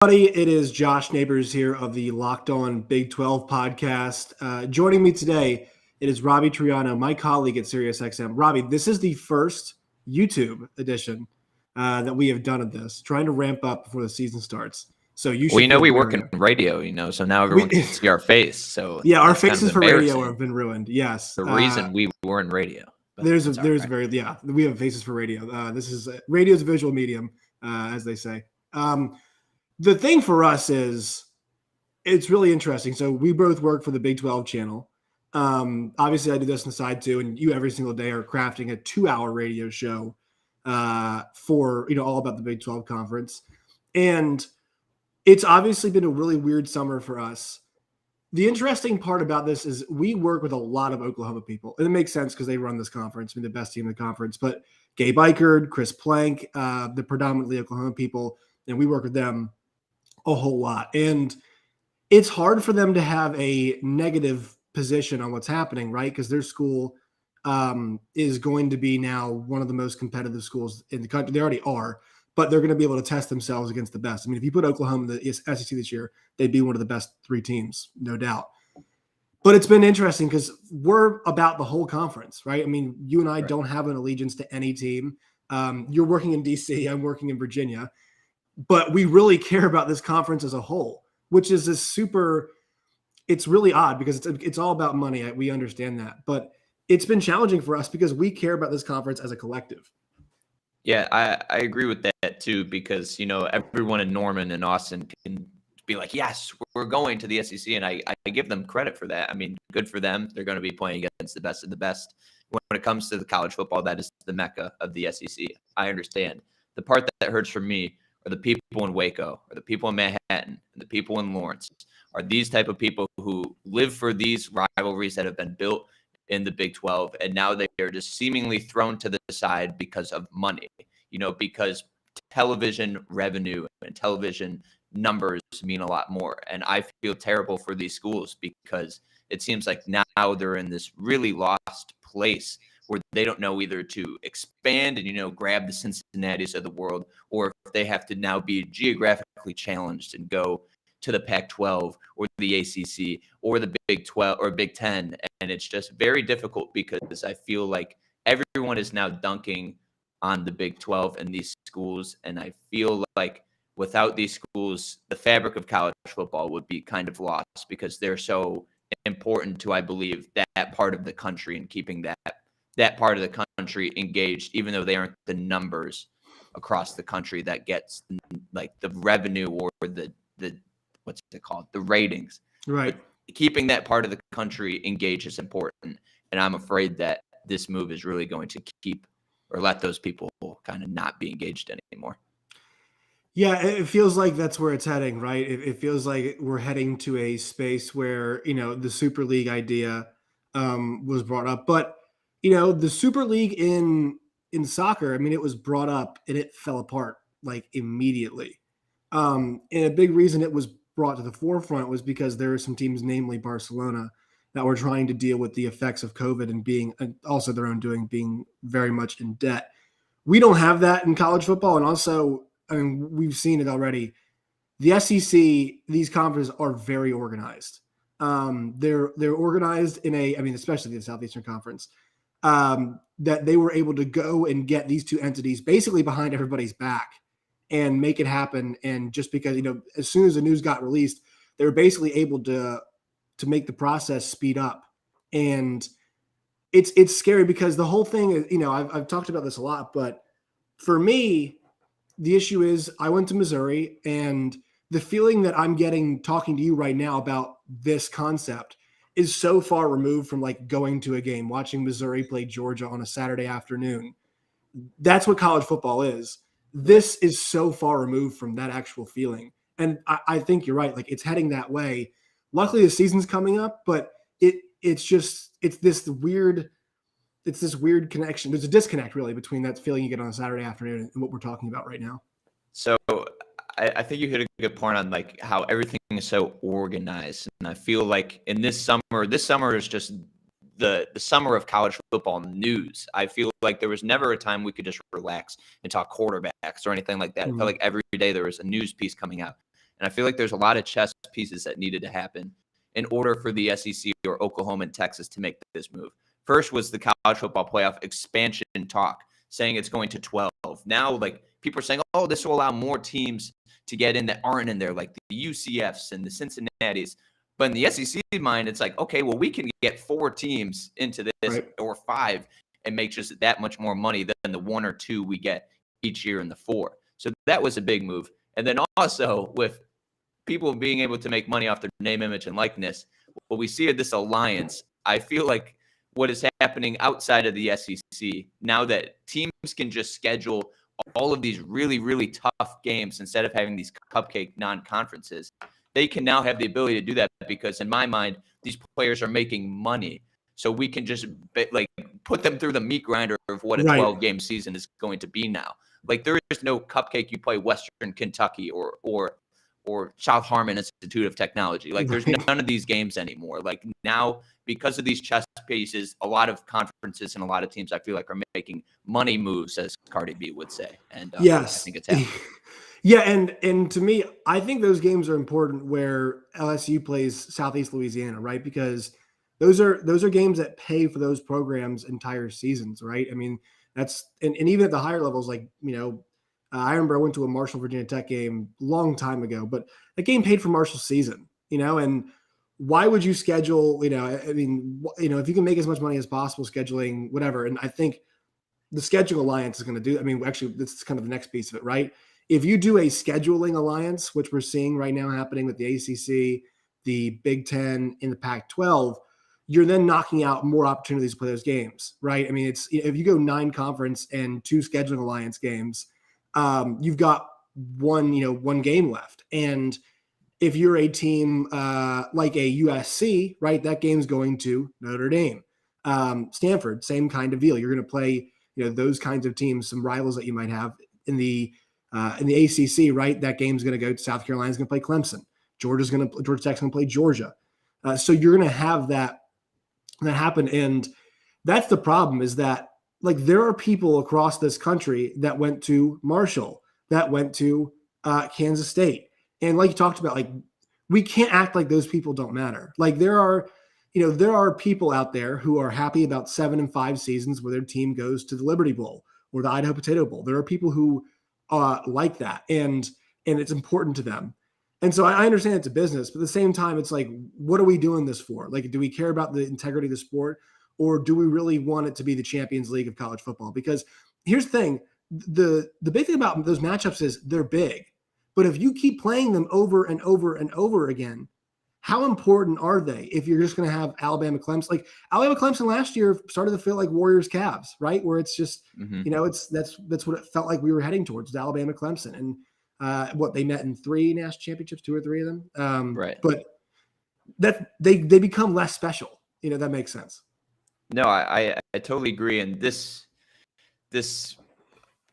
Everybody, it is Josh Neighbors here of the Locked On Big 12 podcast. Joining me today, it is Robbie Triano, my colleague at SiriusXM. Robbie, this is the first YouTube edition that we have done of this, trying to ramp up before the season starts. So you should. We work in radio, so now everyone can see our face. So yeah, our faces for radio have been ruined. Yes, the reason we were in radio. We have faces for radio. This is radio's a visual medium, as they say. The thing for us is it's really interesting. So we both work for the Big 12 channel. Obviously, I do this on the side too, and you every single day are crafting a 2-hour radio show for all about the Big 12 conference. And it's obviously been a really weird summer for us. The interesting part about this is we work with a lot of Oklahoma people, and it makes sense because they run this conference, the best team in the conference. But Gabe Eichard, Chris Plank, the predominantly Oklahoma people, and we work with them a whole lot. And it's hard for them to have a negative position on what's happening, right? Because their school is going to be now one of the most competitive schools in the country. They already are, but they're going to be able to test themselves against the best. I mean, if you put Oklahoma in the SEC this year, they'd be one of the best 3 teams, no doubt. But it's been interesting because we're about the whole conference, right? I mean, you and I don't have an allegiance to any team. You're working in D.C., I'm working in Virginia. But we really care about this conference as a whole, which is it's really odd because it's all about money. We understand that. But it's been challenging for us because we care about this conference as a collective. Yeah, I agree with that too, because, everyone in Norman and Austin can be like, yes, we're going to the SEC. And I give them credit for that. I mean, good for them. They're going to be playing against the best of the best. When it comes to the college football, that is the mecca of the SEC. I understand. The part that hurts for me are the people in Waco, or the people in Manhattan, and the people in Lawrence, are these type of people who live for these rivalries that have been built in the Big 12, and now they are just seemingly thrown to the side because of money, because television revenue and television numbers mean a lot more. And I feel terrible for these schools because it seems like now they're in this really lost place where they don't know either to expand and, grab the Cincinnatis of the world, or if they have to now be geographically challenged and go to the Pac-12 or the ACC or the Big 12 or Big 10. And it's just very difficult because I feel like everyone is now dunking on the Big 12 and these schools. And I feel like without these schools, the fabric of college football would be kind of lost because they're so important to, I believe, that part of the country and keeping that part of the country engaged, even though they aren't the numbers across the country that gets like the revenue or the what's it called, the ratings. Right. But keeping that part of the country engaged is important, and I'm afraid that this move is really going to keep or let those people kind of not be engaged anymore. Yeah, it feels like that's where it's heading, right? It feels like we're heading to a space where the Super League idea was brought up, but the Super League in soccer, I mean, it was brought up and it fell apart like immediately. And a big reason it was brought to the forefront was because there were some teams, namely Barcelona, that were trying to deal with the effects of COVID and also their own doing, being very much in debt. We don't have that in college football. And also, I mean, we've seen it already. The SEC, these conferences are very organized. They're organized especially the Southeastern Conference. That they were able to go and get these two entities basically behind everybody's back and make it happen. And just because, as soon as the news got released, they were basically able to make the process speed up. And it's scary because the whole thing is, I've talked about this a lot, but for me, the issue is I went to Missouri, and the feeling that I'm getting talking to you right now about this concept is so far removed from like going to a game, watching Missouri play Georgia on a Saturday afternoon. That's what college football is. This is so far removed from that actual feeling. And I think you're right. Like, it's heading that way. Luckily the season's coming up, but it's this weird connection. There's a disconnect really between that feeling you get on a Saturday afternoon and what we're talking about right now. So I think you hit a good point on like how everything is so organized. And I feel like in this summer is just the summer of college football news. I feel like there was never a time we could just relax and talk quarterbacks or anything like that. Mm-hmm. I felt like every day there was a news piece coming out. And I feel like there's a lot of chess pieces that needed to happen in order for the SEC or Oklahoma and Texas to make this move. First was the college football playoff expansion talk, saying it's going to 12. Now, like, people are saying, oh, this will allow more teams to get in that aren't in there, like the UCFs and the Cincinnatis. But in the SEC mind, it's like, okay, well, we can get 4 teams into this, Right. or 5, and make just that much more money than the 1 or 2 we get each year in the 4. So that was a big move. And then also with people being able to make money off their name, image, and likeness, what we see at this alliance, I feel like what is happening outside of the SEC, now that teams can just schedule all of these really, really tough games instead of having these cupcake non-conferences, they can now have the ability to do that, because in my mind, these players are making money. So we can just like put them through the meat grinder of what a Right. 12-game season is going to be now. Like, there is no cupcake you play Western Kentucky or South Harmon Institute of Technology. Like, there's none of these games anymore. Like, now, because of these chess pieces, a lot of conferences and a lot of teams, I feel like, are making money moves, as Cardi B would say. And I Yes. think it's happening. Yeah, and to me, I think those games are important where LSU plays Southeast Louisiana, right? Because those are games that pay for those programs' entire seasons, right? I mean, that's and even at the higher levels, like, I remember I went to a Marshall Virginia Tech game a long time ago, but that game paid for Marshall's season, and why would you schedule, I mean, if you can make as much money as possible scheduling whatever, and I think the scheduling alliance is going to do. I mean, actually, this is kind of the next piece of it, right? If you do a scheduling alliance, which we're seeing right now happening with the ACC, the Big Ten, and the Pac-12, you're then knocking out more opportunities to play those games, right? I mean, it's if you go 9 conference and 2 scheduling alliance games, you've got one game left. And if you're a team like a USC, right, that game's going to Notre Dame. Stanford, same kind of deal. You're going to play those kinds of teams, some rivals that you might have in the ACC, right? That game's going to go to South Carolina's going to play Clemson. Georgia Tech's going to play Georgia. So you're going to have that happen. And that's the problem, is that, like, there are people across this country that went to Marshall, that went to Kansas State. And like you talked about, like, we can't act like those people don't matter. Like, there are people out there who are happy about 7 and 5 seasons where their team goes to the Liberty Bowl or the Idaho Potato Bowl. There are people who like that, and it's important to them. And so I understand it's a business, but at the same time, it's like, what are we doing this for? Like, do we care about the integrity of the sport, or do we really want it to be the Champions League of college football? Because here's the thing. The big thing about those matchups is they're big, but if you keep playing them over and over and over again, how important are they if you're just going to have Alabama Clemson? Like, Alabama Clemson last year started to feel like Warriors Cavs, right? Where it's just, that's what it felt like we were heading towards, Alabama Clemson. And what they met in 3 national championships, 2 or 3 of them. Right. But that they become less special. That makes sense. No, I totally agree. And this,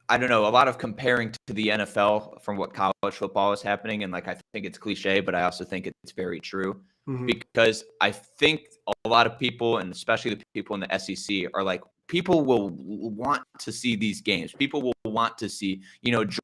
I don't know, a lot of comparing to the NFL from what college football is happening. And, like, I think it's cliche, but I also think it's very true, because I think a lot of people, and especially the people in the SEC, are like, people will want to see these games. People will want to see,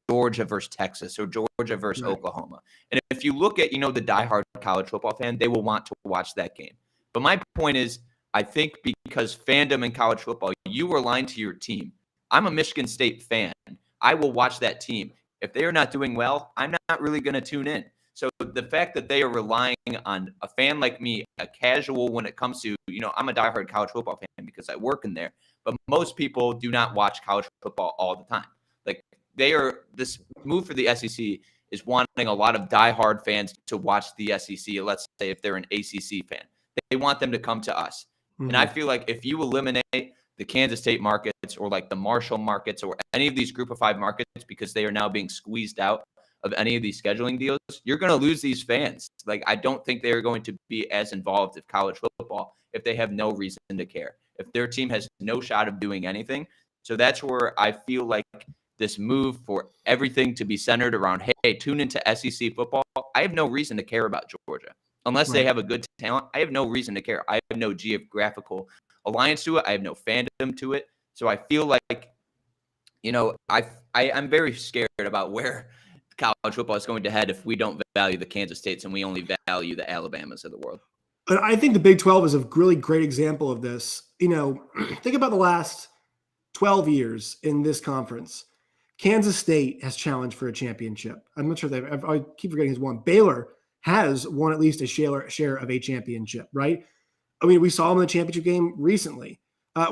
Georgia versus Texas or Georgia versus Oklahoma. And if you look at, the diehard college football fan, they will want to watch that game. But my point is, I think because fandom in college football, you are aligned to your team. I'm a Michigan State fan. I will watch that team. If they are not doing well, I'm not really going to tune in. So the fact that they are relying on a fan like me, a casual when it comes to, I'm a diehard college football fan because I work in there, but most people do not watch college football all the time. Like, this move for the SEC is wanting a lot of diehard fans to watch the SEC. Let's say if they're an ACC fan, they want them to come to us. And I feel like if you eliminate the Kansas State markets or like the Marshall markets or any of these group of 5 markets, because they are now being squeezed out of any of these scheduling deals, you're going to lose these fans. Like, I don't think they are going to be as involved in college football if they have no reason to care, if their team has no shot of doing anything. So that's where I feel like this move for everything to be centered around, hey, tune into SEC football. I have no reason to care about Georgia. Unless they have a good talent, I have no reason to care. I have no geographical alliance to it. I have no fandom to it. So I feel like, I'm very scared about where college football is going to head if we don't value the Kansas States and we only value the Alabamas of the world. But I think the Big 12 is a really great example of this. Think about the last 12 years in this conference. Kansas State has challenged for a championship. I'm not sure I keep forgetting who's won. Baylor has won at least a share of a championship, right? I mean, we saw them in the championship game recently.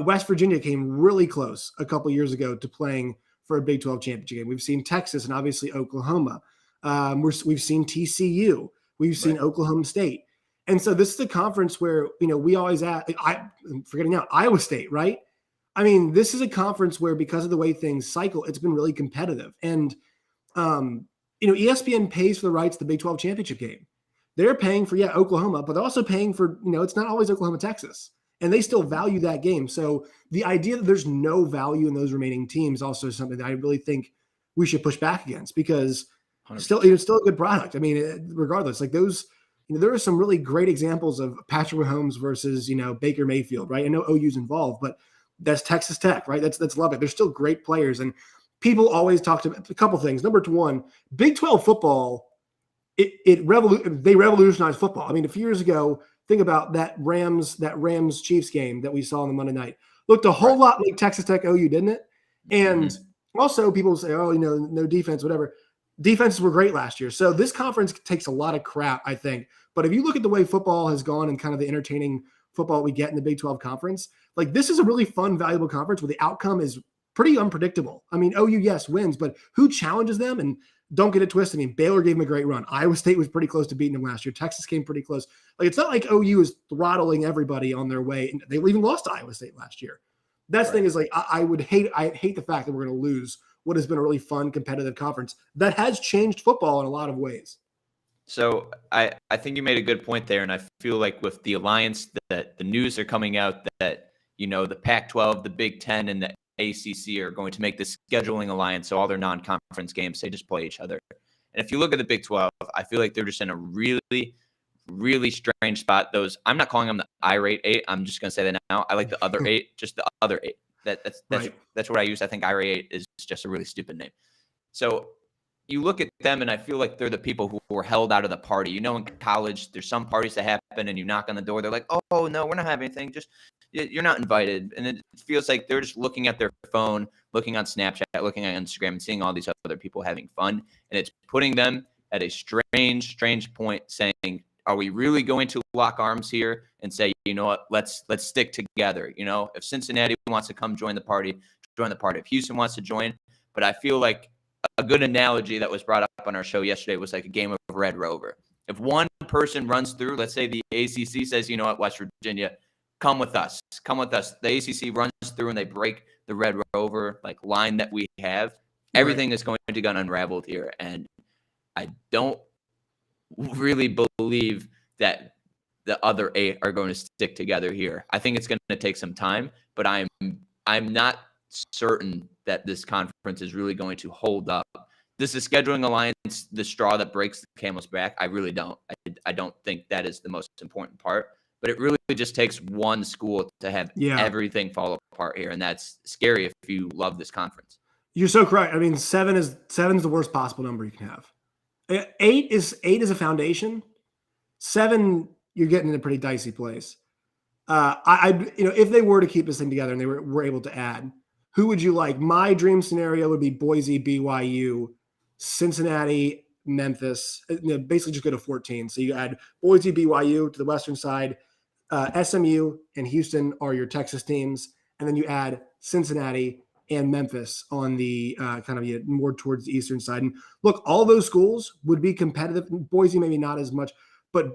West Virginia came really close a couple years ago to playing for a Big 12 championship game. We've seen Texas and obviously Oklahoma. We've seen TCU. We've seen Oklahoma State. And so this is a conference where, we always I'm forgetting now, Iowa State, right? I mean, this is a conference where because of the way things cycle, it's been really competitive. And, ESPN pays for the rights to the Big 12 championship game. They're paying for, Oklahoma, but they're also paying for, it's not always Oklahoma, Texas. And they still value that game. So the idea that there's no value in those remaining teams also is something that I really think we should push back against because it's still a good product. I mean, regardless, like those, there are some really great examples of Patrick Mahomes versus, Baker Mayfield, right? I know OU's involved, but that's Texas Tech, right? That's Lubbock. They're still great players. And people always talk to a couple things. Number one, Big 12 football, they revolutionized football. I mean, a few years ago, think about that Rams Chiefs game that we saw on the Monday night. Looked a whole lot like Texas Tech OU, didn't it? And also people say, oh, no defense, whatever. Defenses were great last year. So this conference takes a lot of crap, I think. But if you look at the way football has gone and kind of the entertaining football we get in the Big 12 conference, like this is a really fun, valuable conference where the outcome is pretty unpredictable. I mean, OU, yes, wins, but who challenges them? And don't get it twisted. I mean, Baylor gave them a great run. Iowa State was pretty close to beating them last year. Texas came pretty close. Like, it's not like OU is throttling everybody on their way. They even lost to Iowa State last year. That's the thing is like, I hate the fact that we're going to lose what has been a really fun, competitive conference that has changed football in a lot of ways. So I think you made a good point there. And I feel like with the alliance that the news are coming out that, the Pac-12, the Big Ten, and the ACC are going to make this scheduling alliance. So all their non-conference games, they just play each other. And if you look at the Big 12, I feel like they're just in a really, really strange spot. I'm not calling them the irate 8. I'm just going to say that now. I like the other 8, just the other 8. That's what I use. I think irate 8 is just a really stupid name. So you look at them, and I feel like they're the people who were held out of the party. In college, there's some parties that happen, and you knock on the door. They're like, oh, no, we're not having anything. Just you're not invited. And it feels like they're just looking at their phone, looking on Snapchat, looking at Instagram, and seeing all these other people having fun. And it's putting them at a strange point saying, are we really going to lock arms here and say, you know what, let's stick together? If Cincinnati wants to come join the party, join the party. If Houston wants to join. But I feel like a good analogy that was brought up on our show yesterday was like a game of Red Rover. If one person runs through, let's say the ACC says, you know what, West Virginia, come with us. The ACC runs through and they break the Red Rover line that we have. Everything is going to get unraveled here. And I don't really believe that the other 8 are going to stick together here. I think it's going to take some time, but I'm not certain that this conference is really going to hold up. This is scheduling alliance, the straw that breaks the camel's back. I really don't. I don't think that is the most important part. But it really just takes one school to have everything fall apart here, and that's scary if you love this conference. You're so correct. I mean, 7 is the worst possible number you can have. 8 is a foundation. 7, you're getting in a pretty dicey place. If they were to keep this thing together and they were able to add, who would you like? My dream scenario would be Boise, BYU, Cincinnati, Memphis. Basically just go to 14. So you add Boise, BYU to the western side. SMU and Houston are your Texas teams, and then you add Cincinnati and Memphis on the more towards the eastern side. And look, all those schools would be competitive. Boise maybe not as much, but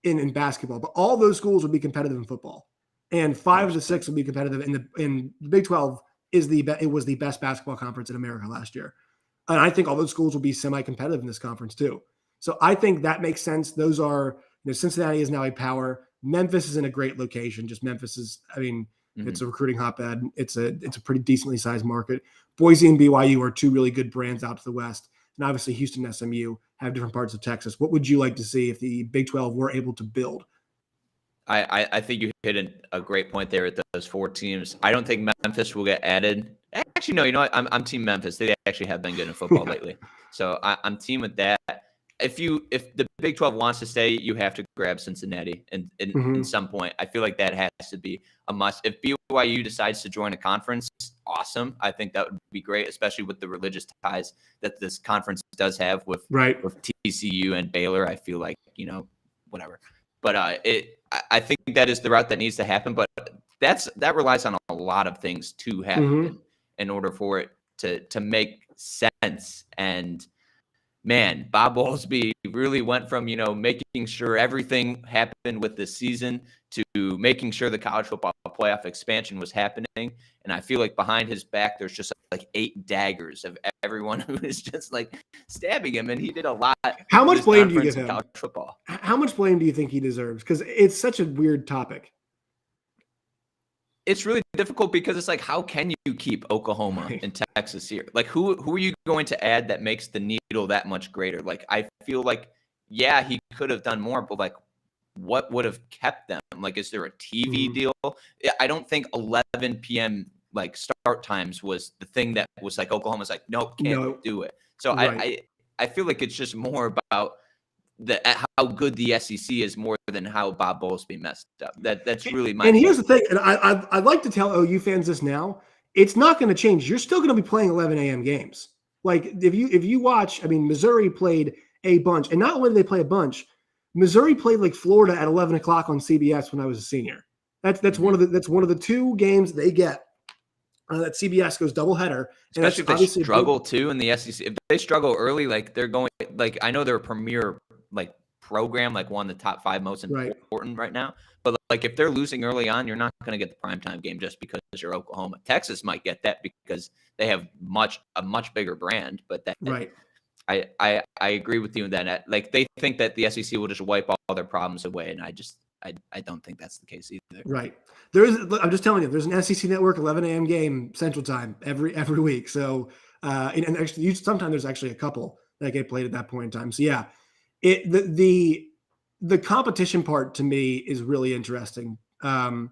in basketball. But all those schools would be competitive in football, and 5 of the 6 would be competitive in the Big 12. It was the best basketball conference in America last year, and I think all those schools will be semi-competitive in this conference too. So I think that makes sense. Those are Cincinnati is now a power. Memphis is in a great location. Just Memphis is, it's a recruiting hotbed. It's a pretty decently sized market. Boise and BYU are 2 really good brands out to the west. And obviously Houston and SMU have different parts of Texas. What would you like to see if the Big 12 were able to build? I think you hit a great point there at those 4 teams. I don't think Memphis will get added. Actually, no. You know what? I'm Team Memphis. They actually have been good in football lately, so I'm team with that. If the Big 12 wants to stay, you have to grab Cincinnati, and in Mhm. some point, I feel like that has to be a must. If BYU decides to join a conference, awesome. I think that would be great, especially with the religious ties that this conference does have Right. with TCU and Baylor. I feel like whatever, but I think that is the route that needs to happen. But that relies on a lot of things to Mhm. happen in order for it to make sense. And man, Bob Bowlesby really went from, making sure everything happened with the season to making sure the college football playoff expansion was happening. And I feel like behind his back, there's just like 8 daggers of everyone who is just like stabbing him. And he did a lot How for much this blame do you give conference in him? college football. How much blame do you think he deserves? Because it's such a weird topic. It's really difficult because it's like, how can you keep Oklahoma Right. and Texas here? Like, who are you going to add that makes the needle that much greater? Like, I feel like, yeah, he could have done more, but like, what would have kept them? Like, is there a TV Mhm. deal? I don't think 11 p.m. like start times was the thing that was like Oklahoma's like, nope, can't No. do it. So Right. I feel like it's just more about how good the SEC is more than how Bob Bowlesby messed up. That's really my And here's point. the thing, and I'd like to tell OU fans this now. It's not going to change. You're still going to be playing 11 a.m. games. Like if you watch, I mean, Missouri played a bunch, and not only did they play a bunch, Missouri played like Florida at 11 o'clock on CBS when I was a senior. That's Mhm. one of the 2 games they get that CBS goes doubleheader, and that's Especially if they obviously a big struggle too in the SEC. If they struggle early, like they're going, like I know they're a premier like program, like one of the top 5 most right. important right now. But like if they're losing early on, you're not going to get the primetime game just because you're Oklahoma. Texas might get that because they have a much bigger brand. But that Right. I agree with you in that. Like they think that the SEC will just wipe all their problems away, and I don't think that's the case either. Right. I'm just telling you, there's an SEC Network 11 a.m. game Central Time every week. So, and actually, sometimes there's actually a couple that get played at that point in time. So, yeah, the competition part to me is really interesting in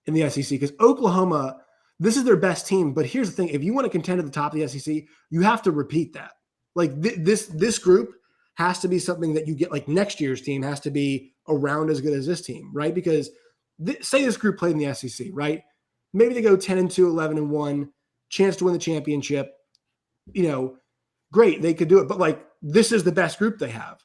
the SEC because Oklahoma, this is their best team. But here's the thing: if you want to contend at the top of the SEC, you have to repeat that. Like this group has to be something that you get. Like next year's team has to be around as good as this team, right? Because say this group played in the SEC, right? Maybe they go 10-2, 11-1, chance to win the championship. Great, they could do it. But like this is the best group they have.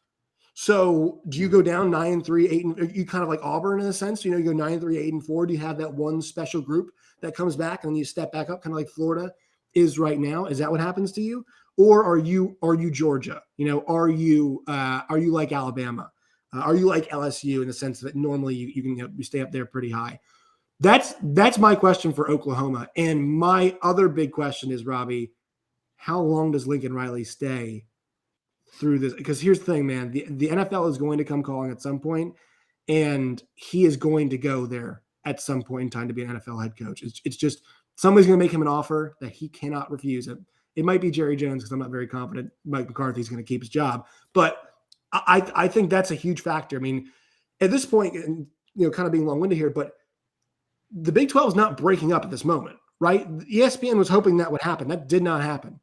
So do you go down 9-3, 8? You kind of like Auburn in a sense. You go 9-3, 8-4. Do you have that one special group that comes back and then you step back up, kind of like Florida is right now? Is that what happens to you, or are you Georgia? Are you like Alabama? Are you like LSU in the sense that normally you can you stay up there pretty high? That's my question for Oklahoma. And my other big question is, Robbie, how long does Lincoln Riley stay through this? Because here's the thing, man, the NFL is going to come calling at some point, and he is going to go there at some point in time to be an NFL head coach. It's just somebody's going to make him an offer that he cannot refuse. It might be Jerry Jones because I'm not very confident Mike McCarthy's going to keep his job, but I think that's a huge factor. I mean, at this point, and kind of being long-winded here, but the Big 12 is not breaking up at this moment, right? ESPN was hoping that would happen. That did not happen.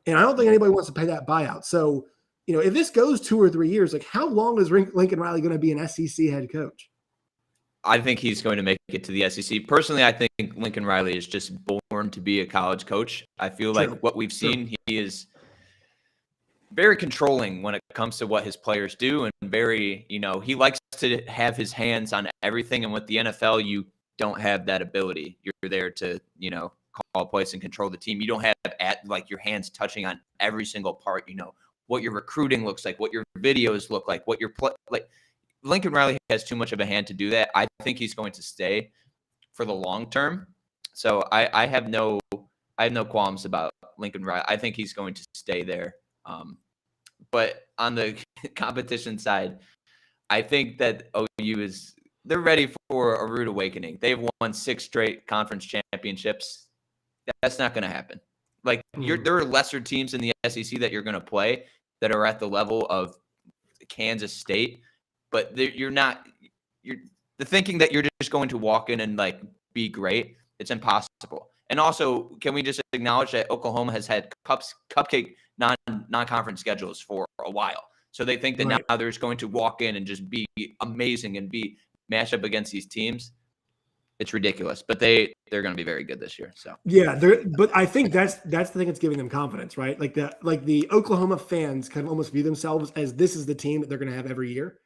And I don't think anybody wants to pay that buyout. So, if this goes 2 or 3 years, like how long is Lincoln Riley going to be an SEC head coach? I think he's going to make it to the SEC. Personally, I think Lincoln Riley is just born to be a college coach. I feel like True. what we've seen, he is very controlling when it comes to what his players do, and very, he likes to have his hands on everything. And with the NFL, you don't have that ability. You're there to, call plays and control the team. You don't have your hands touching on every single part, what your recruiting looks like, what your videos look like, what your Lincoln Riley has too much of a hand to do that. I think he's going to stay for the long term. So I have no qualms about Lincoln Riley. I think he's going to stay there. But on the competition side, I think that OU they're ready for a rude awakening. They've won 6 straight conference championships. That's not going to happen. Like there are lesser teams in the SEC that you're going to play that are at the level of Kansas State, but you're the thinking that you're just going to walk in and like be great. It's impossible. And also, can we just acknowledge that Oklahoma has had cupcake non-conference schedules for a while? So they think that now they're just going to walk in and just be amazing and be matched up against these teams. It's ridiculous, but they're going to be very good this year. So yeah, but I think that's the thing that's giving them confidence, right? Like the Oklahoma fans kind of almost view themselves as this is the team that they're going to have every year,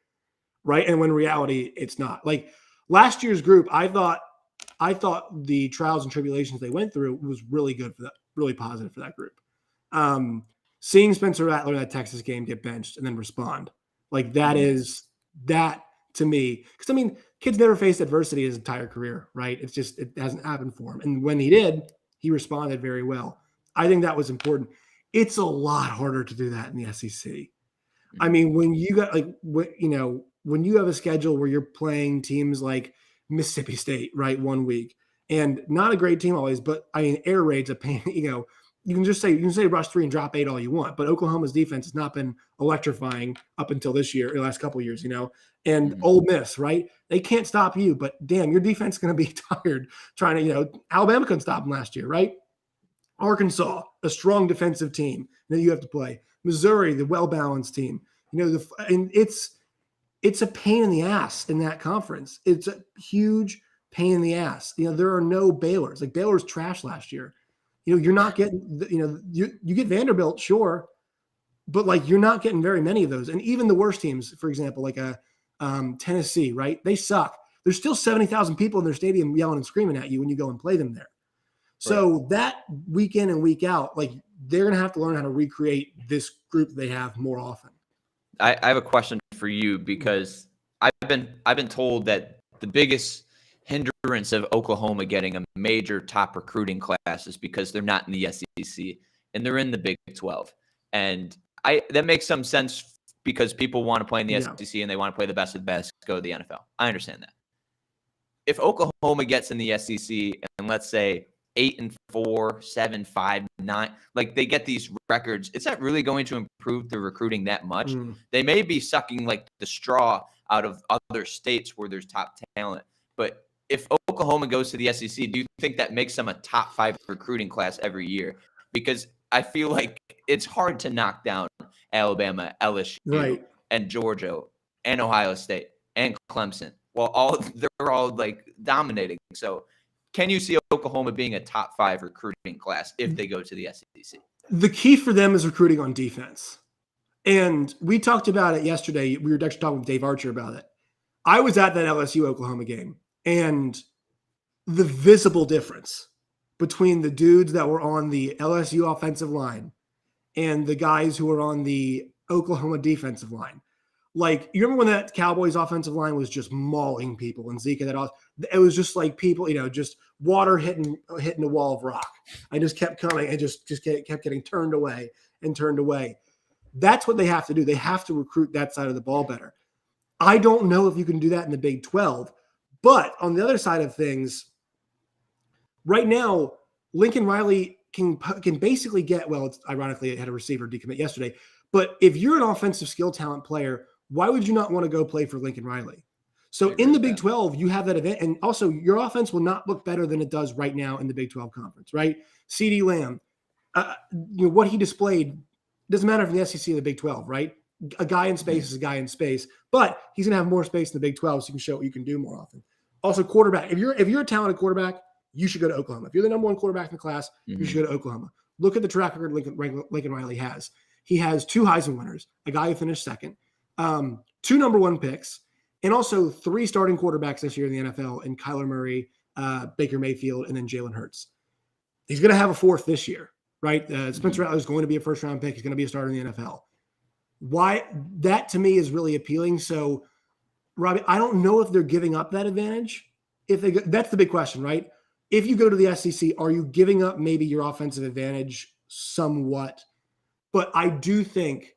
right? And when in reality, it's not. Like last year's group, I thought the trials and tribulations they went through was really good for that, really positive for that group. Seeing Spencer Rattler in that Texas game get benched and then respond, like that is that to me, because I mean, kid's never faced adversity his entire career, right? It hasn't happened for him. And when he did, he responded very well. I think that was important. It's a lot harder to do that in the SEC. I mean, when you got when you have a schedule where you're playing teams like Mississippi State, right, 1 week, and not a great team always, but I mean, air raid's a pain. You can say rush 3 and drop 8 all you want, but Oklahoma's defense has not been electrifying up until this year, the last couple of years, And Ole Miss, right? They can't stop you, but damn, your defense is going to be tired trying to, Alabama couldn't stop them last year, right? Arkansas, a strong defensive team that you have to play. Missouri, the well-balanced team. And it's a pain in the ass in that conference. It's a huge pain in the ass. There are no Baylors. Like Baylor's trash last year. You're not getting, you get Vanderbilt, sure, but like you're not getting very many of those. And even the worst teams, for example, like Tennessee, right? They suck. There's still 70,000 people in their stadium yelling and screaming at you when you go and play them there. So that week in and week out, like they're going to have to learn how to recreate this group they have more often. I have a question for you because I've been told that the biggest hindrance of Oklahoma getting a major top recruiting class is because they're not in the SEC and they're in the Big 12. And that makes some sense because people want to play in the SEC and they want to play the best of the best, go to the NFL. I understand that. If Oklahoma gets in the SEC and let's say 8-4, 7-5, 9, like they get these records, is that really going to improve the recruiting that much? They may be sucking like the straw out of other states where there's top talent, but if Oklahoma goes to the SEC, do you think that makes them a top 5 recruiting class every year? Because I feel like it's hard to knock down Alabama, LSU, and Georgia, and Ohio State, and Clemson. Well, they're all like dominating. So can you see Oklahoma being a top 5 recruiting class if they go to the SEC? The key for them is recruiting on defense. And we talked about it yesterday. We were actually talking with Dave Archer about it. I was at that LSU-Oklahoma game. And the visible difference between the dudes that were on the LSU offensive line and the guys who were on the Oklahoma defensive line. Like, you remember when that Cowboys offensive line was just mauling people and Zeke, it was just like people, just water hitting a wall of rock. I just kept coming and just kept getting turned away and turned away. That's what they have to do. They have to recruit that side of the ball better. I don't know if you can do that in the Big 12. But on the other side of things, right now, Lincoln Riley can basically get, well, ironically, it had a receiver decommit yesterday. But if you're an offensive skill talent player, why would you not want to go play for Lincoln Riley? So in the Big 12, you have that event. And also, your offense will not look better than it does right now in the Big 12 conference, right? CeeDee Lamb, what he displayed doesn't matter if the SEC or the Big 12, right? A guy in space is a guy in space. But he's going to have more space in the Big 12 so you can show what you can do more often. Also, quarterback. If you're a talented quarterback, you should go to Oklahoma. If you're the number 1 quarterback in the class, you should go to Oklahoma. Look at the track record Lincoln Riley has. He has 2 Heisman winners, a guy who finished second, 2 number 1 picks, and also 3 starting quarterbacks this year in the NFL in Kyler Murray, Baker Mayfield, and then Jalen Hurts. He's going to have a 4th this year, right? Spencer Rattler is going to be a first-round pick. He's going to be a starter in the NFL. Why? That, to me, is really appealing. So, Robbie, I don't know if they're giving up that advantage. That's the big question, right? If you go to the SEC, are you giving up maybe your offensive advantage somewhat? But I do think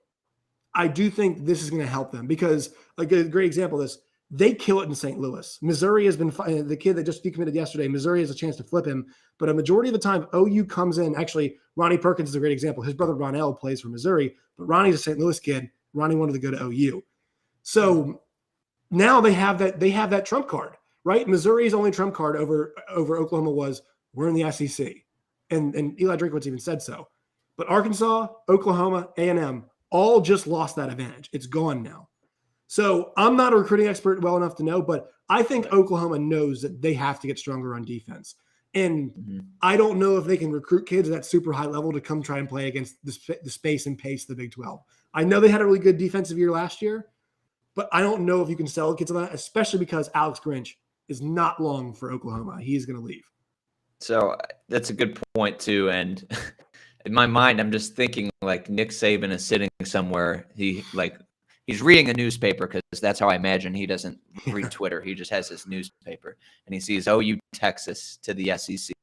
this is going to help them because, like, a great example of this, they kill it in St. Louis. Missouri has been the kid that just decommitted yesterday. Missouri has a chance to flip him, but a majority of the time, OU comes in. Actually, Ronnie Perkins is a great example. His brother Ronell plays for Missouri, but Ronnie's a St. Louis kid. Ronnie wanted to go to OU, so now they have that trump card, right? Missouri's only trump card over Oklahoma was we're in the SEC. And Eli Drinkwitz even said so. But Arkansas, Oklahoma, A&M all just lost that advantage. It's gone now. So I'm not a recruiting expert well enough to know, but I think Oklahoma knows that they have to get stronger on defense. And I don't know if they can recruit kids at that super high level to come try and play against the space and pace of the Big 12. I know they had a really good defensive year last year, but I don't know if you can sell kids on that, especially because Alex Grinch is not long for Oklahoma. He's going to leave. So that's a good point too. And in my mind, I'm just thinking like Nick Saban is sitting somewhere. He's reading a newspaper because that's how I imagine he doesn't read Twitter. He just has his newspaper and he sees OU Texas to the SEC.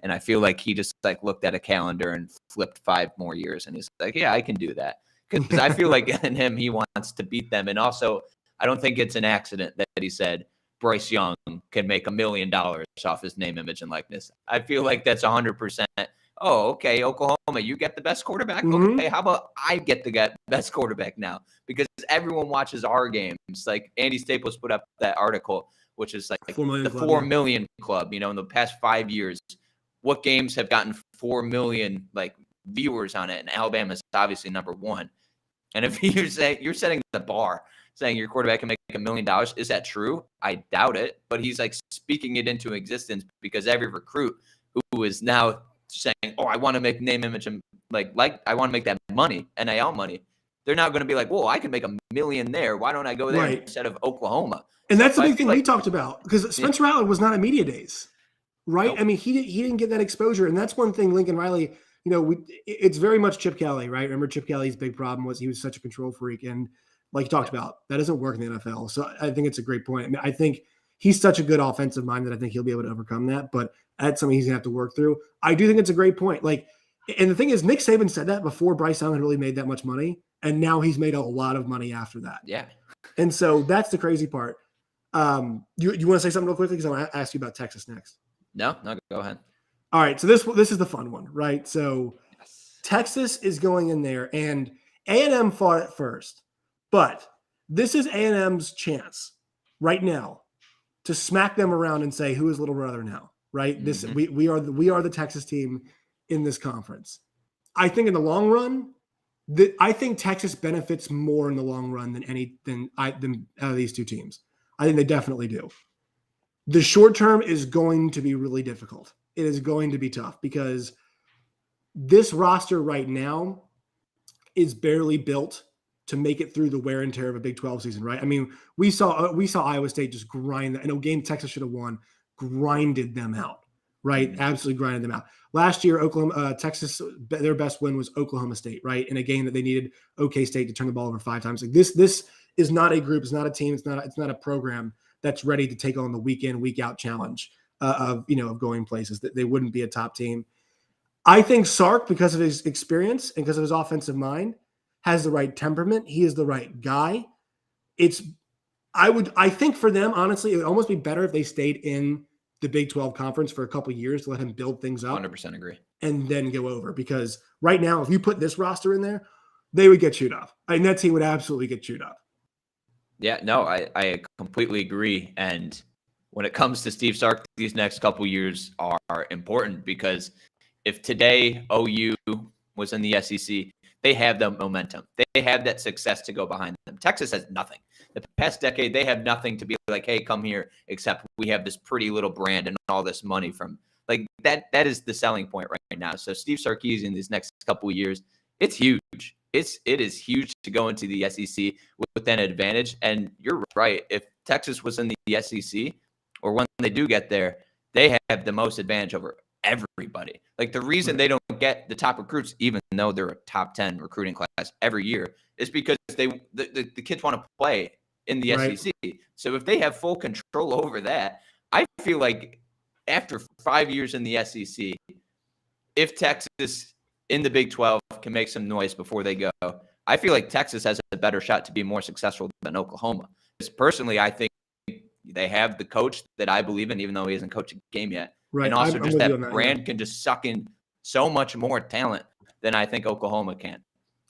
And I feel like he just like looked at a calendar and flipped 5 more years. And he's like, yeah, I can do that. Because I feel like in him, he wants to beat them. And also, I don't think it's an accident that he said Bryce Young can make $1 million off his name, image, and likeness. I feel like that's 100%. Oh, okay, Oklahoma, you get the best quarterback. Okay, how about I get the best quarterback now? Because everyone watches our games. Like Andy Staples put up that article, which is like the 4 million club. You know, in the past 5 years, what games have gotten 4 million like viewers on it? And Alabama's obviously number 1. And if you're setting the bar, saying your quarterback can make $1 million, is that true? I doubt it. But he's like speaking it into existence because every recruit who is now saying, "Oh, I want to make name, image, and like I want to make that money, NIL money," they're not going to be like, "Whoa, I can make $1 million there. Why don't I go there instead of Oklahoma?" And that's the big thing we talked about because Spencer Rattler was not at media days, right? Nope. I mean, he didn't get that exposure, and that's one thing Lincoln Riley. You know, it's very much Chip Kelly, right? Remember, Chip Kelly's big problem was he was such a control freak, and like you talked about, that doesn't work in the NFL. So I think it's a great point. I mean, I think he's such a good offensive mind that I think he'll be able to overcome that. But that's something he's gonna have to work through. I do think it's a great point. Like, and the thing is, Nick Saban said that before Bryce Young had really made that much money, and now he's made a lot of money after that. Yeah. And so that's the crazy part. You want to say something real quickly because I want to ask you about Texas next. No, go ahead. All right, so this is the fun one, right? So Texas is going in there, and A&M fought it first, but this is A&M's chance right now to smack them around and say, who is little brother now, right? This we are the Texas team in this conference. I think in the long run, I think Texas benefits more in the long run than out of these two teams. I think they definitely do. The short term is going to be really difficult. It is going to be tough because this roster right now is barely built to make it through the wear and tear of a Big 12 season, right? I mean, we saw Iowa State just grind. In a game Texas should have won, grinded them out, right? Absolutely grinded them out. Last year, Texas, their best win was Oklahoma State, right? In a game that they needed OK State to turn the ball over 5 times. Like this is not a group, it's not a team, it's not a program that's ready to take on the week in, week out challenge of going places. That they wouldn't be a top team. I think Sark, because of his experience and because of his offensive mind, has the right temperament. He is the right guy. I think for them, honestly, it would almost be better if they stayed in the Big 12 conference for a couple of years to let him build things up. 100% agree. And then go over, because right now, if you put this roster in there, they would get chewed up. I mean, that team would absolutely get chewed up. Yeah, no, I completely agree. And when it comes to Steve Sark, these next couple years are important because if today OU was in the SEC, they have the momentum. They have that success to go behind them. Texas has nothing. The past decade, they have nothing to be like, hey, come here, except we have this pretty little brand and all this money from like that. That is the selling point right now. So Steve Sarkisian these next couple of years, it's huge. It is huge to go into the SEC with that advantage. And you're right. If Texas was in the SEC, or when they do get there, they have the most advantage over everybody. Like the reason they don't get the top recruits, even though they're a top 10 recruiting class every year, is because the kids want to play in the SEC. So if they have full control over that, I feel like after 5 years in the SEC, if Texas in the Big 12 can make some noise before they go, I feel like Texas has a better shot to be more successful than Oklahoma. Because personally, I think they have the coach that I believe in, even though he hasn't coached a game yet. Right. And also just that brand can just suck in so much more talent than I think Oklahoma can.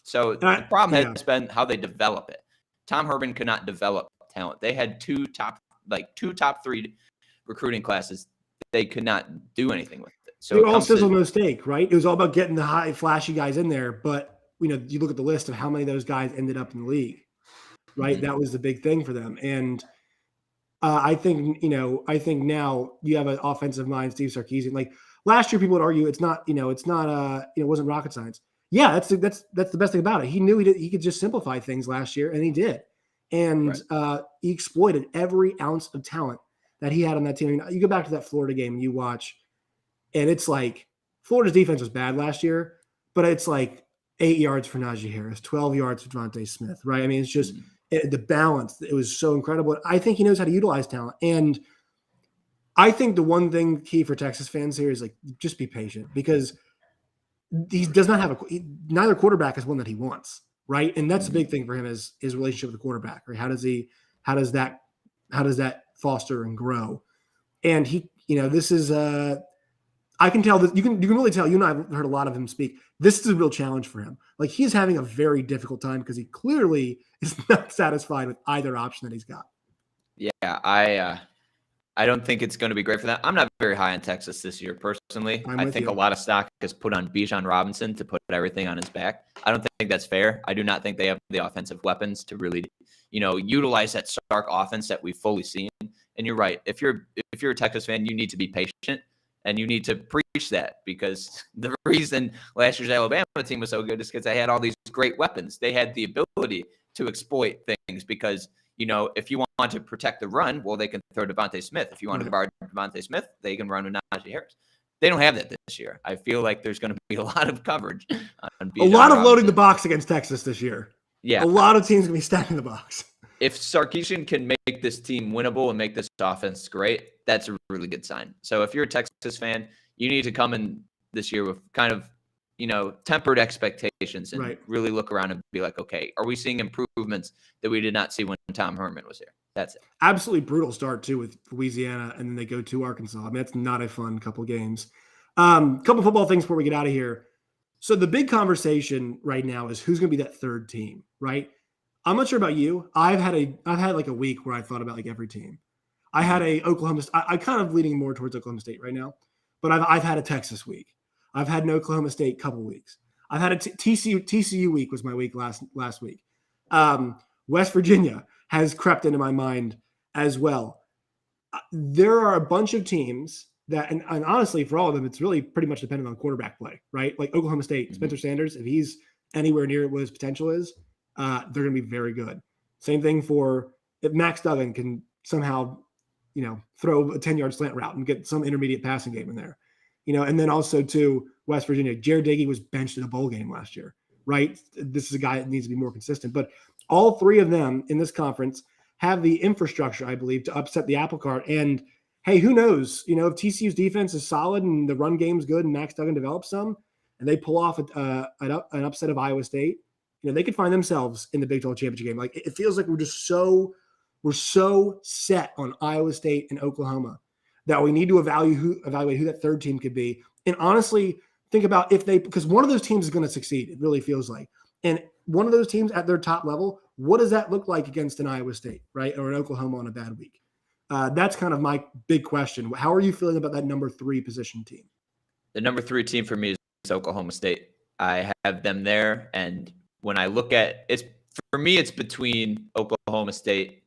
So the problem has been how they develop it. Tom Herman could not develop talent. They had two top 3 recruiting classes. They could not do anything with So They it were all comes sizzle to no steak, right? It was all about getting the high, flashy guys in there. But you look at the list of how many of those guys ended up in the league, right? Mhm. That was the big thing for them. And I think now you have an offensive mind, Steve Sarkisian. Like last year, people would argue it wasn't rocket science. Yeah, that's the best thing about it. He knew he could just simplify things last year, and he did. And right. he exploited every ounce of talent that he had on that team. I mean, you go back to that Florida game and you watch, and it's like Florida's defense was bad last year, but it's like 8 yards for Najee Harris, 12 yards for Devontae Smith, right? I mean, it's just Mhm. the balance. It was so incredible. I think he knows how to utilize talent. And I think the one thing key for Texas fans here is like just be patient because he does not have neither quarterback is one that he wants, right? And that's the Mhm. big thing for him is his relationship with the quarterback, right? How does that foster and grow? And this is I can tell that you can really tell. You and I have heard a lot of him speak. This is a real challenge for him. Like he's having a very difficult time because he clearly is not satisfied with either option that he's got. Yeah, I don't think it's going to be great for them. I'm not very high on Texas this year personally. I'm I with think a you. lot of stock is put on Bijan Robinson to put everything on his back. I don't think that's fair. I do not think they have the offensive weapons to really, utilize that Stark offense that we've fully seen. And you're right. If you're a Texas fan, you need to be patient and you need to preach that because the reason last year's Alabama team was so good is because they had all these great weapons. They had the ability to exploit things because if you want to protect the run, well, they can throw Devontae Smith. If you want to guard Devontae Smith, they can run with Najee Harris. They don't have that this year. I feel like there's going to be a lot of coverage on A Bijan lot of loading the Robinson. box against Texas this year. Yeah. A lot of teams going to be stacking the box. If Sarkisian can make this team winnable and make this offense great, that's a really good sign. So if you're a Texas fan, you need to come in this year with kind of tempered expectations and Right. really look around and be like, okay, are we seeing improvements that we did not see when Tom Herman was here? That's it. Absolutely brutal start too with Louisiana, and then they go to Arkansas. I mean, that's not a fun couple games. Couple football things before we get out of here. So the big conversation right now is who's going to be that third team, right? I'm not sure about you. I've had like a week where I thought about like every team. I had a Oklahoma. I kind of leaning more towards Oklahoma State right now, but I've had a Texas week. I've had an Oklahoma State couple weeks. I've had a TCU week was my week last week. West Virginia has crept into my mind as well. There are a bunch of teams that, and honestly, for all of them, it's really pretty much dependent on quarterback play, right? Like Oklahoma State, Spencer Sanders, if he's anywhere near what his potential is, they're going to be very good. Same thing for if Max Duggan can somehow, throw a 10-yard slant route and get some intermediate passing game in there, and then also to West Virginia, Jared Diggy was benched in a bowl game last year, right? This is a guy that needs to be more consistent, but all three of them in this conference have the infrastructure, I believe, to upset the apple cart. And hey, who knows? If TCU's defense is solid and the run game's good and Max Duggan develops some, and they pull off an upset of Iowa State, they could find themselves in the Big 12 championship game. Like it feels like we're so set on Iowa State and Oklahoma that we need to evaluate who that third team could be. And honestly, think about because one of those teams is going to succeed. It really feels like. And one of those teams at their top level, what does that look like against an Iowa State, right? Or an Oklahoma on a bad week? That's kind of my big question. How are you feeling about that number 3 position team? The number 3 team for me is Oklahoma State. I have them there. And when I look at it's for me, it's between Oklahoma State,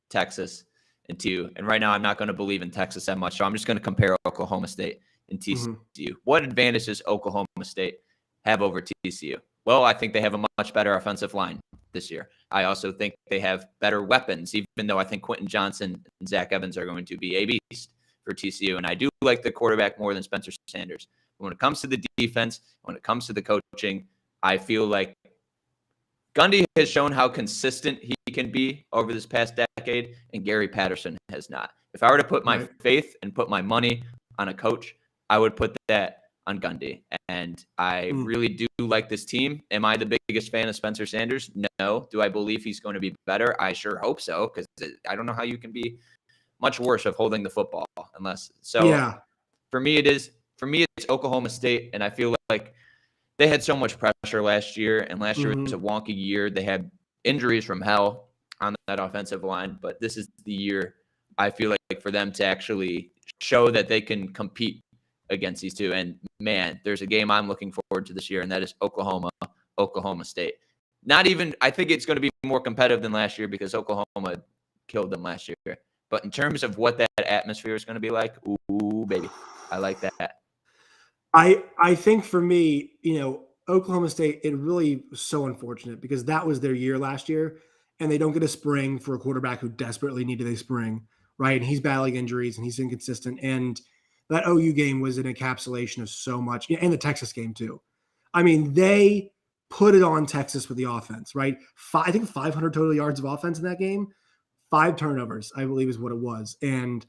Texas, and TCU. And right now I'm not going to believe in Texas that much. So I'm just going to compare Oklahoma State and TCU. Mm-hmm. What advantage does Oklahoma State have over TCU? Well, I think they have a much better offensive line this year. I also think they have better weapons, even though I think Quentin Johnson and Zach Evans are going to be a beast for TCU. And I do like the quarterback more than Spencer Sanders. But when it comes to the defense, when it comes to the coaching, I feel like Gundy has shown how consistent he can be over this past decade, and Gary Patterson has not. If I were to put my faith and put my money on a coach, I would put that on Gundy. And I really do like this team. Am I the biggest fan of Spencer Sanders? No. Do I believe he's going to be better? I sure hope so, because I don't know how you can be much worse of holding the football unless. So yeah. For me, it's Oklahoma State, and I feel like they had so much pressure last year, and last year was a wonky year. They had injuries from hell on that offensive line, but this is the year I feel like for them to actually show that they can compete against these two. And man, there's a game I'm looking forward to this year, and that is Oklahoma State. Not even, I think it's going to be more competitive than last year because Oklahoma killed them last year. But in terms of what that atmosphere is going to be like, ooh, baby, I like that. I think for me, Oklahoma State, it really was so unfortunate because that was their year last year, and they don't get a spring for a quarterback who desperately needed a spring, right? And he's battling injuries and he's inconsistent. And that OU game was an encapsulation of so much, and the Texas game too. I mean, they put it on Texas with the offense, right? I think 500 total yards of offense in that game, 5 turnovers, I believe is what it was. And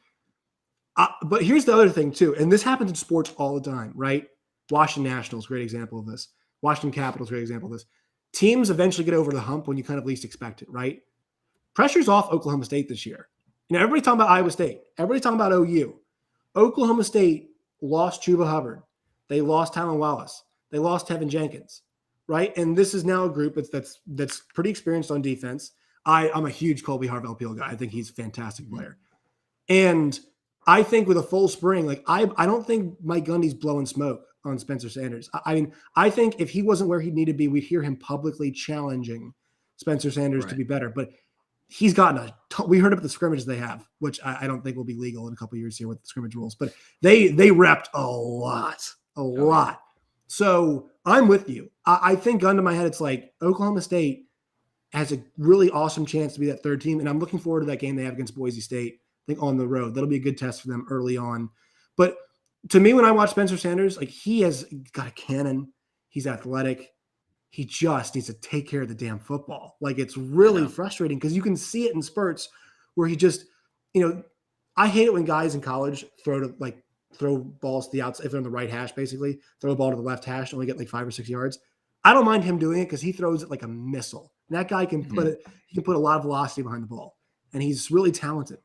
but here's the other thing too, and this happens in sports all the time, right? Washington Nationals, great example of this. Washington Capitals, great example of this. Teams eventually get over the hump when you kind of least expect it, right? Pressure's off Oklahoma State this year. Everybody's talking about Iowa State. Everybody's talking about OU. Oklahoma State lost Chuba Hubbard. They lost Talon Wallace. They lost Tevin Jenkins, right? And this is now a group that's pretty experienced on defense. I'm a huge Colby Harvell-Peel guy. I think he's a fantastic player. And I think with a full spring, like I don't think Mike Gundy's blowing smoke on Spencer Sanders. I mean, I think if he wasn't where he needed to be, we'd hear him publicly challenging Spencer Sanders to be better. But he's gotten we heard about the scrimmages they have, which I don't think will be legal in a couple of years here with the scrimmage rules. But they repped a lot. So I'm with you. I think gun to my head, it's like Oklahoma State has a really awesome chance to be that third team. And I'm looking forward to that game they have against Boise State, I think, on the road. That'll be a good test for them early on. But to me, when I watch Spencer Sanders, like he has got a cannon. He's athletic. He just needs to take care of the damn football. Like it's really frustrating because you can see it in spurts where he just, I hate it when guys in college throw balls to the outside, if they're on the right hash, basically throw a ball to the left hash and only get like 5 or 6 yards. I don't mind him doing it because he throws it like a missile. And that guy can put a lot of velocity behind the ball, and he's really talented.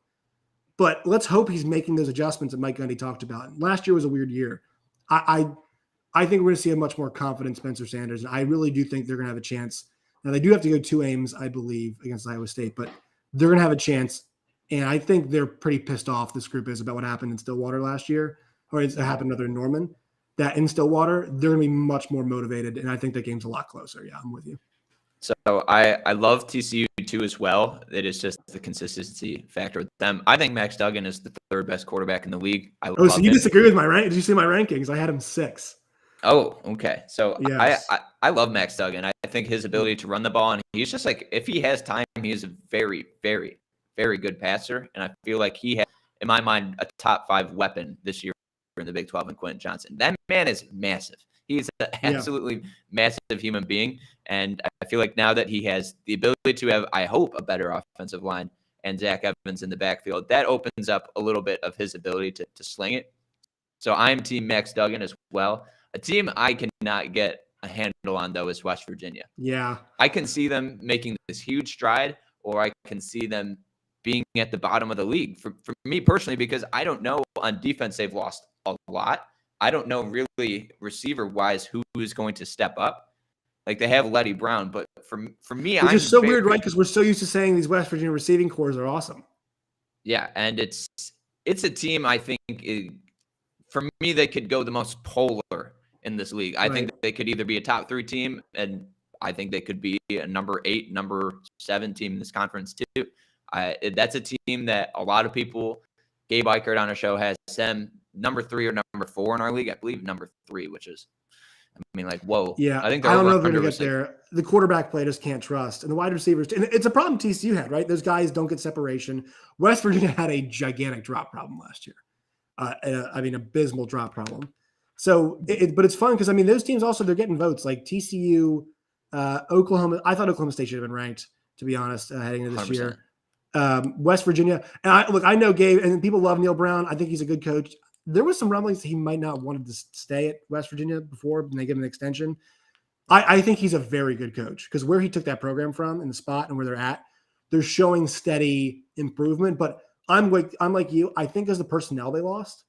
But let's hope he's making those adjustments that Mike Gundy talked about. Last year was a weird year. I think we're going to see a much more confident Spencer Sanders, and I really do think they're going to have a chance. Now, they do have to go 2 Ames, I believe, against Iowa State, but they're going to have a chance, and I think they're pretty pissed off, this group is, about what happened in Stillwater last year, or it happened in Norman, that in Stillwater, they're going to be much more motivated, and I think that game's a lot closer. Yeah, I'm with you. So I love TCU too as well. It is just the consistency factor with them. I think Max Duggan is the 3rd best quarterback in the league. So you disagree with my rank? Did you see my rankings? I had him 6. Oh, okay. So yes. I love Max Duggan. I think his ability to run the ball, and he's just like, if he has time, he is a very, very, very good passer. And I feel like he has, in my mind, a top 5 weapon this year in the Big 12 in Quentin Johnson. That man is massive. He's an absolutely massive human being. And I feel like now that he has the ability to have, I hope, a better offensive line and Zach Evans in the backfield, that opens up a little bit of his ability to sling it. So I'm team Max Duggan as well. A team I cannot get a handle on, though, is West Virginia. Yeah. I can see them making this huge stride, or I can see them being at the bottom of the league. For me personally, because I don't know, on defense they've lost a lot. I don't know really receiver-wise who is going to step up. Like they have Letty Brown, but for me, which is so weird, right? Because we're so used to saying these West Virginia receiving cores are awesome. Yeah, and it's a team I think for me they could go the most polar in this league. I think they could either be a top 3 team, and I think they could be a number 8, number 7 team in this conference too. That's a team that a lot of people, Gabe Eichert on our show has them number 3 or number 4 in our league. I believe number 3, which is, I mean, like, whoa. Yeah, I think I don't know if they're going to get there. The quarterback play just can't trust. And the wide receivers, and it's a problem TCU had, right? Those guys don't get separation. West Virginia had a gigantic drop problem last year. Abysmal drop problem. So, but it's fun because, I mean, those teams also, they're getting votes. Like TCU, Oklahoma. I thought Oklahoma State should have been ranked, to be honest, heading into this 100%. Year. West Virginia. And I know Gabe, and people love Neil Brown. I think he's a good coach. There was some rumblings that he might not wanted to stay at West Virginia before and they give him an extension. I think he's a very good coach because where he took that program from in the spot and where they're at, they're showing steady improvement. But I'm like you. I think as the personnel they lost,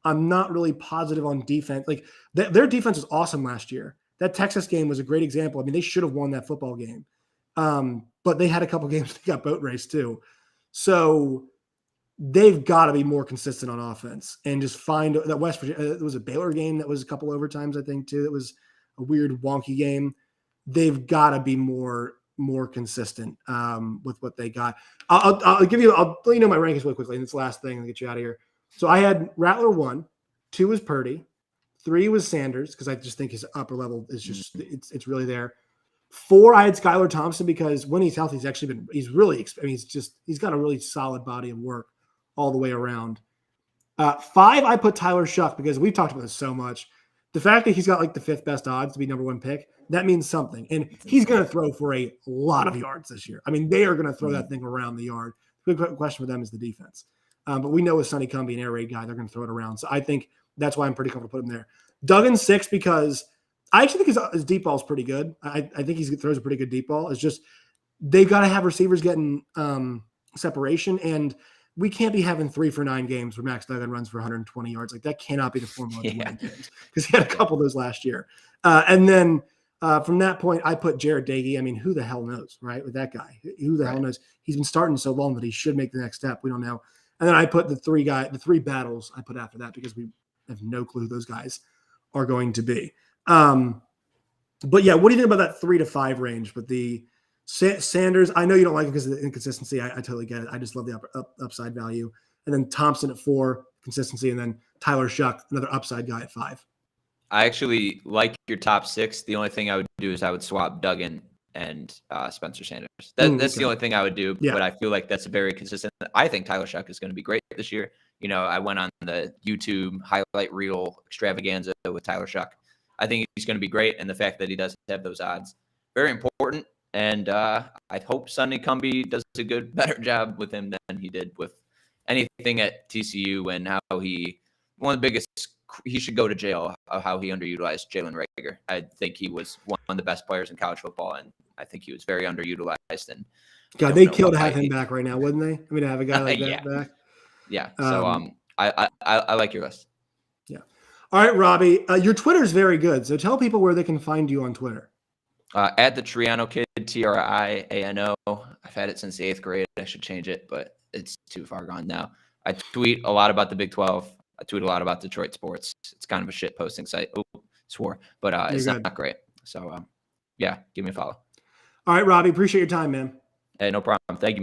I'm not really positive on defense. Like their defense was awesome last year. That Texas game was a great example. I mean, they should have won that football game. But they had a couple games they got boat raced too. So they've got to be more consistent on offense and just find that West Virginia. It was a Baylor game that was a couple overtimes, I think, too. It was a weird, wonky game. They've got to be more consistent with what they got. I'll give you. I'll let you know my rankings really quickly, and it's the last thing and get you out of here. So I had Rattler 1, 2 was Purdy, 3 was Sanders because I just think his upper level is just it's really there. 4, I had Skylar Thompson because when he's healthy, he's really. I mean, he's got a really solid body of work all the way around. 5, I put Tyler Shuck because we've talked about this so much. The fact that he's got like the 5th best odds to be number 1 pick, that means something. And he's going to throw for a lot of yards this year. I mean, they are going to throw that thing around the yard. The big question for them is the defense. But we know with Sonny Cumbie, an air raid guy, they're going to throw it around. So I think that's why I'm pretty comfortable putting him there. Duggan 6 because I actually think his deep ball is pretty good. I think he throws a pretty good deep ball. It's just they've got to have receivers getting separation, and we can't be having 3 for 9 games where Max Duggan runs for 120 yards. Like that cannot be the formula to win games because he had a couple of those last year. And then from that point, I put Jared Dagey. I mean, who the hell knows, right? With that guy, who the hell knows? He's been starting so long that he should make the next step. We don't know. And then I put the 3 battles I put after that because we have no clue who those guys are going to be. But yeah, what do you think about that 3 to 5 range with the Sanders? I know you don't like it because of the inconsistency. I totally get it. I just love the upside value. And then Thompson at 4, consistency, and then Tyler Shuck, another upside guy at 5. I actually like your top 6. The only thing I would do is I would swap Duggan and Spencer Sanders. That's the only thing I would do. Yeah. But I feel like that's very consistent. I think Tyler Shuck is going to be great this year. You know, I went on the YouTube highlight reel extravaganza with Tyler Shuck. I think he's going to be great, and the fact that he does have those odds, very important. And I hope Sonny Cumbie does a better job with him than he did with anything at TCU and how one of the biggest, he should go to jail of how he underutilized Jalen Reagor. I think he was one of the best players in college football, and I think he was very underutilized. And God, they killed to have him back right now, wouldn't they? I mean, to have a guy like that back. Yeah. So I like your list. Yeah. All right, Robbie, your Twitter is very good. So tell people where they can find you on Twitter. At the Triano Kid, Triano. I've had it since the 8th grade. I should change it, but it's too far gone now. I tweet a lot about the Big 12. I tweet a lot about Detroit sports. It's kind of a shit posting site. Oh, swore, but it's not great. So yeah, give me a follow. All right, Robbie, appreciate your time, man. Hey, no problem. Thank you, man.